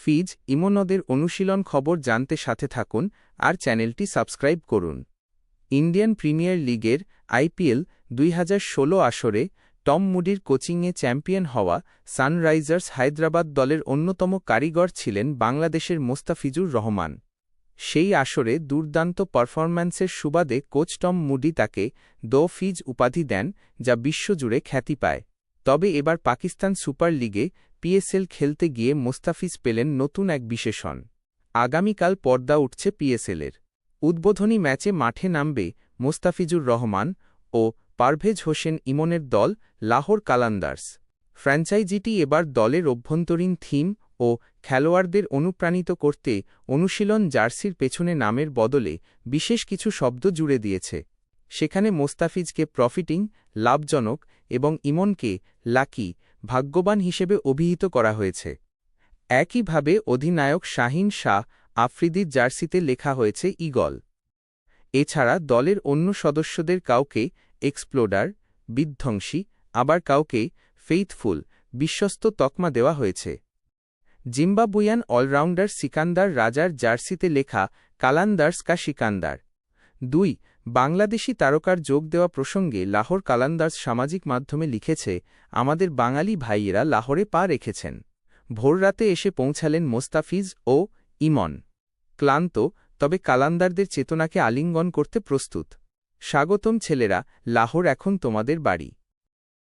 ফিজ, ইমনদের অনুশীলন খবর জানতে সাথে থাকুন আর চ্যানেলটি সাবস্ক্রাইব করুন। ইন্ডিয়ান প্রিমিয়ার লিগের আইপিএল 2016 আসরে টম মুডির কোচিংয়ে চ্যাম্পিয়ন হওয়া সানরাইজার্স হায়দ্রাবাদ দলের অন্যতম কারিগর ছিলেন বাংলাদেশের মোস্তাফিজুর রহমান। সেই আসরে দুর্দান্ত পারফরম্যান্সের সুবাদে কোচ টম মুডি তাকে দ্য ফিজ উপাধি দেন, যা বিশ্বজুড়ে খ্যাতি পায়। তবে এবার পাকিস্তান সুপার লিগে পিএসএল খেলতে গিয়ে মোস্তাফিজ পেলেন নতুন এক বিশেষণ। আগামীকাল পর্দা উঠছে পিএসএলের উদ্বোধনী ম্যাচে মাঠে নামবে মোস্তাফিজুর রহমান ও পারভেজ হোসেন ইমনের দল লাহোর কালান্দার্স। ফ্র্যাঞ্চাইজিটি এবার দলের অভ্যন্তরীণ থিম ও খেলোয়াড়দের অনুপ্রাণিত করতে অনুশীলন জার্সির পেছনে নামের বদলে বিশেষ কিছু শব্দ জুড়ে দিয়েছে। সেখানে মোস্তাফিজকে প্রফিটিং, লাভজনক এবং ইমনকে লাকি, ভাগ্যবান হিসেবে অভিহিত করা হয়েছে। একইভাবে অধিনায়ক শাহিন শাহ আফ্রিদির জার্সিতে লেখা হয়েছে ঈগল। এছাড়া দলের অন্য সদস্যদের কাউকে এক্সপ্লোডার, বিধ্বংসী, আবার কাউকে ফেইথফুল, বিশ্বস্ত তকমা দেওয়া হয়েছে। জিম্বাবুয়ান অলরাউন্ডার সিকান্দার রাজার জার্সিতে লেখা কালান্দার্স কা সিকান্দার। 2 বাংলাদেশি তারকার যোগ দেওয়া প্রসঙ্গে লাহোর কালান্দার্স সামাজিক মাধ্যমে লিখেছে, আমাদের বাঙালি ভাইয়েরা লাহোরে পা রেখেছেন। ভোররাতে এসে পৌঁছালেন মোস্তাফিজ ও ইমন। ক্লান্ত, তবে কালান্দারদের চেতনাকে আলিঙ্গন করতে প্রস্তুত। স্বাগতম ছেলেরা, লাহোর এখন তোমাদের বাড়ি।